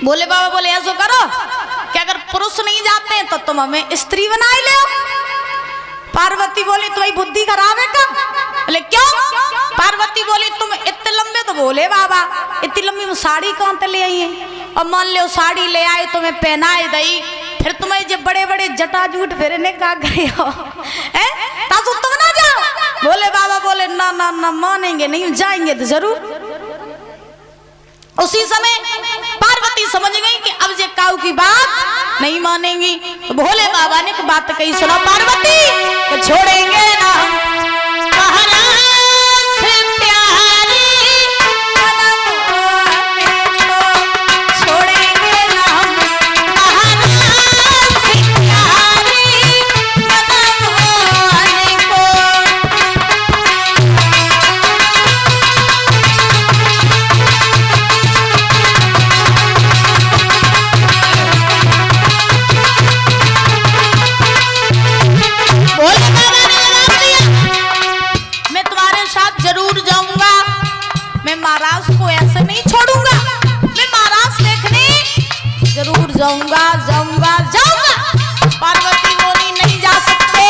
बोले बाबा बोले ऐसा करो कि अगर पुरुष नहीं जाते हैं तो तुम हमें स्त्री बनाए ले। पार्वती बोली तुम्हारी बुद्धि खराब है का? बोले क्यों? पार्वती बोली तुम इतने लंबे, तो बोले बाबा इतनी लंबी साड़ी कहाँ से ले आई है? और मान लो साड़ी ले आए तुम्हें पहनाए दई, फिर तुम्हें जब बड़े बड़े जटाजूट फेरने का गए हो हैं तासु तुम ना जाओ। बोले बाबा बोले ना ना ना मानेंगे नहीं, जाएंगे तो जरूर। उसी समय पार्वती समझ गई कि अब ये काऊ की बात नहीं मानेंगी, तो भोले बाबा ने बात कही सुना पार्वती तो छोड़ेंगे ना जाऊंगा जाऊंगा जाऊंगा। पार्वती बोली नहीं जा सकते।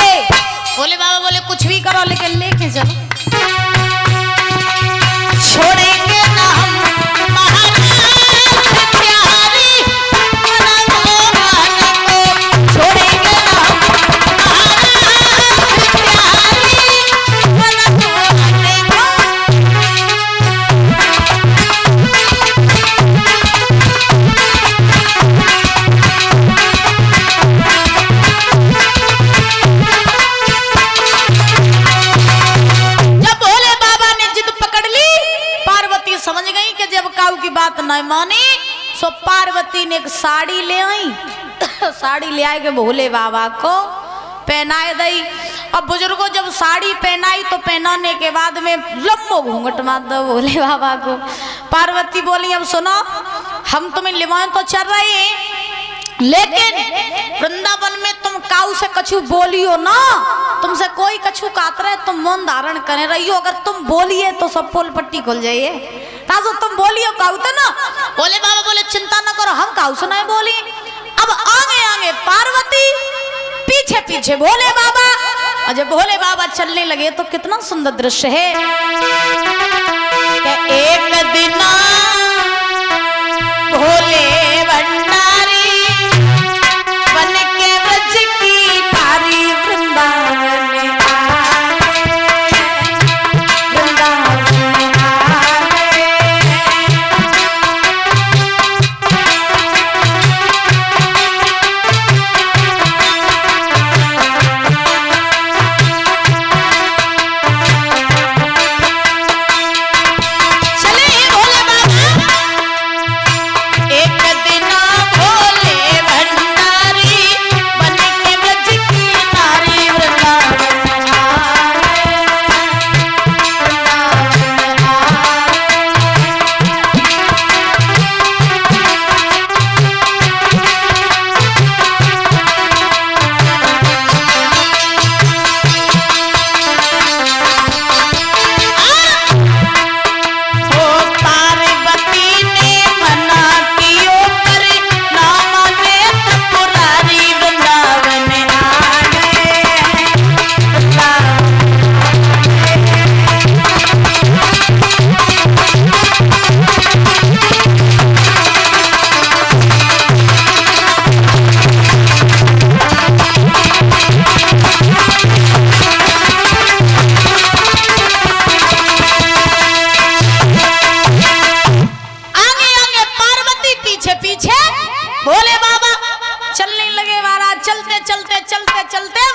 भोले बाबा बोले कुछ भी करो लेकिन लेके चलो। छोड़ेंगे ना हम नहीं मानी, सो पार्वती ने एक साड़ी ले आई साड़ी ले आए के भोले बाबा को पहनाए दई। अब बुजुर्गों जब साड़ी पहनाई तो पहनाने के बाद में लंबो घूंघट मार दो भोले बाबा को। पार्वती बोली अब सुनो हम तुम्हें लिवाएं तो चल रहे हैं, लेकिन वृंदावन में तुम काऊ से कछु बोलियो ना, तुमसे कोई कछु कात रहे तुम मौन धारण करे रही हो। अगर तुम बोलिए तो सब पोल पट्टी खुल जाइए। तासो तुम बोलियो काऊ तो ना। बोले बाबा बोले चिंता न करो हम काऊ से नहीं बोली। अब आगे आगे पार्वती पीछे पीछे भोले बाबा, और जब भोले बाबा चलने लगे तो कितना सुंदर दृश्य है कि एक दिन भोले भंडारी बन के ब्रज की नारी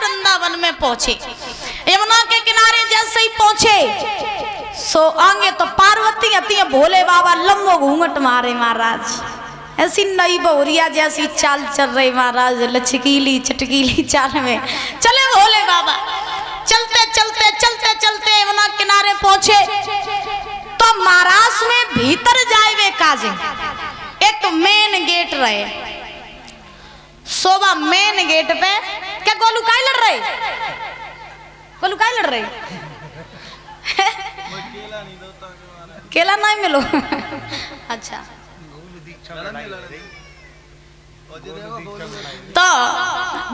वृंदावन में पहुंचे। यमुना के किनारे जैसे ही पहुंचे सो आगे तो पार्वती आती है, भोले बाबा लंबो घूंघट मारे महाराज, ऐसी नई बहुरिया जैसी चाल चल रही महाराज, लचकीली चटकीली चाल में चले भोले बाबा। चलते चलते चलते चलते यमुना किनारे पहुंचे तो महाराज में भीतर जाए वे काजे एक मेन गेट रहे। सोबा मेन गेट पे क्या गोलू काय लड़ रहे? गोलू काय लड़ रहे? केला नहीं मिलो अच्छा तो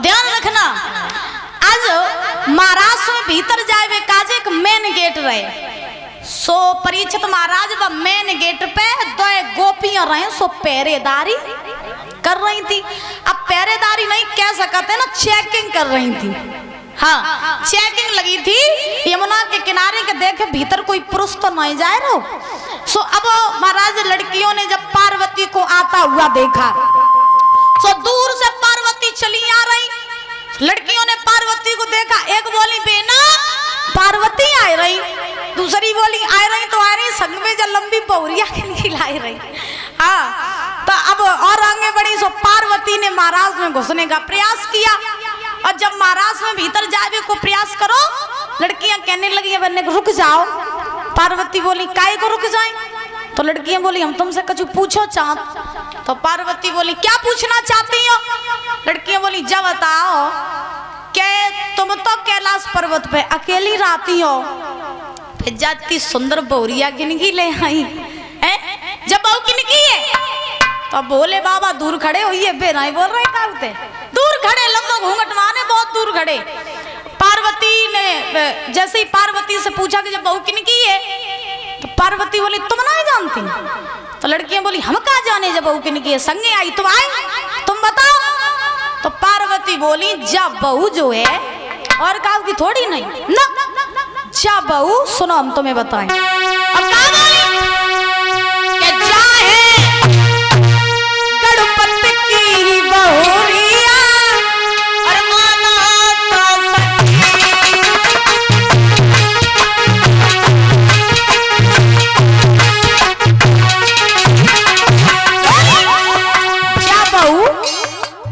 ध्यान रखना, आज महाराज में भीतर जाए काजे एक मेन गेट रहे सो परीक्षित महाराज व मेन गेट पे दो गोपियां रहे सो पहरेदारी कर रही थी। अब पहरेदारी नहीं कह सकते ना, चेकिंग कर रही थी। हाँ, चेकिंग लगी थी यमुना के किनारे के, देखे भीतर कोई पुरुष तो नहीं जाए रो। सो अब महाराज लड़कियों ने जब पार्वती को आता हुआ देखा, सो दूर से पार्वती चली आ रही। लड़कियों ने पार्वती को देखा, एक बोली बेना पार्वती आ रही, दूसरी बोली आ रही तो आ रही, संग में जो लंबी पौरिया खिलाई रही। हाँ, तो अब और आगे बढ़ी सो पार्वती ने महाराज में घुसने का प्रयास किया। और जब महाराज में भीतर जाने को प्रयास करो, लड़कियां कहने लगी बनने को रुक जाओ। पार्वती बोली काहे को रुक जाए? तो लड़कियां बोली हम तुमसे कुछ पूछो चाहत। तो पार्वती बोली क्या पूछना चाहती हो? लड़कियां बोली जब बताओ के तुम तो कैलाश पर्वत पे अकेली रहती हो, फिर जाती सुंदर बहुरिया गिनगी ले आई है, जब बहू गिनगी है तो बोले बाबा दूर खड़े हो, ये बे नहीं बोल रहे काउते, दूर खड़े लंबो घूंघट माने बहुत दूर खड़े। पार्वती ने जैसे ही पार्वती से पूछा कि जब बहू गिनगी है, तो पार्वती बोली तुम नहीं जानती। तो लड़कियां बोली हम कहाँ जाने जब बहू गिनगी है, संगे आई तुम आए, तुम बताओ। तो पार्वती बोली जब बहू जो है और काउ की थोड़ी नहीं ना, जब बहू सुनो हम तुम्हें बताएं। अब कहा बोली कि चाहे गणपति की बहुरिया और माना तो जब बहू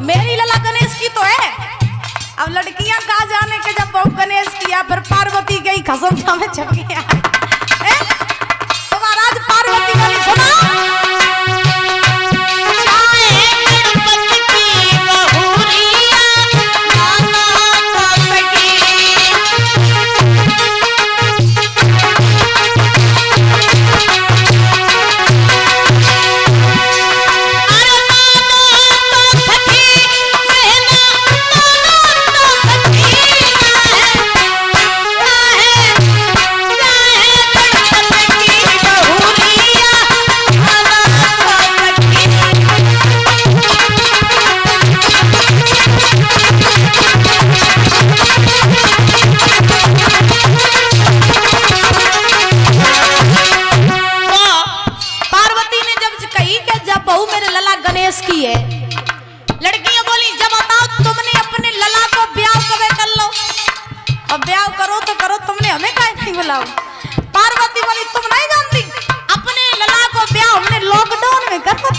मेरी लला गणेश की तो है। अब लड़कियां कहा जाने के जब बहू गणेश किया, फिर पार्वती गई खसम में छप गया। तो महाराज पार्वती बोली सुना की है। लड़कियां बोली जब बताओ तुमने अपने लला को ब्याह कब कर लो, अब ब्याह करो तो करो, तुमने हमें काहे नहीं बुलाओ। पार्वती बोली तुम नहीं जानती अपने लला को ब्याह हमने लॉकडाउन में करो,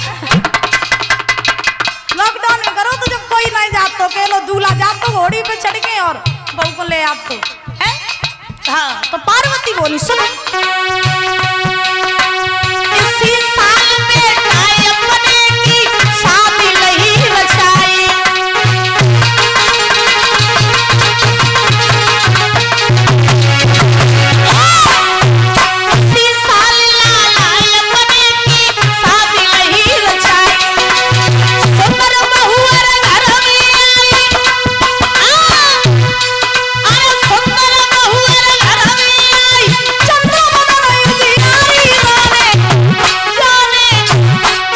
लॉकडाउन में करो तो जब कोई नहीं जात तो कह लो दूल्हा जात तो घोड़ी पे चढ़ गए और बहू को ले आप तो है। हाँ, तो पार्वती बोली सुनो इसी साल में अपने की शादी नहीं रचाई, इसी साल लाल अपने की शादी नहीं रचाई, सुंदर बहू घर में आई, अरे सुंदर बहू घर में आई, चंद्रमा उजियारी रोने जाने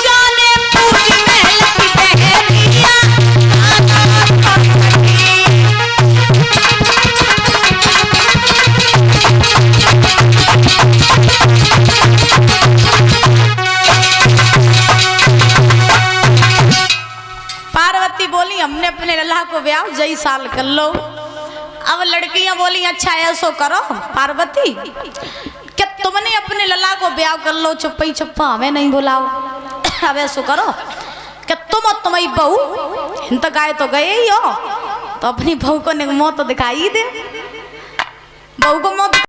जाने पूरी महल की बहनिया पार्वती बोली हमने अपने लल्ला को ब्याह जई साल कर लो। अब लड़कियां बोली अच्छा ऐसो करो पार्वती क्या तुमने अपने लल्ला को ब्याह कर लो, चुप्पा ही चुप्पा हमें नहीं बुलाओ। अब ऐसो करो क्या तुम और तुम्हारी बहू इन तक आए तो गए ही हो, तो अपनी बहू को मौत दिखाई दे, बहू को मौत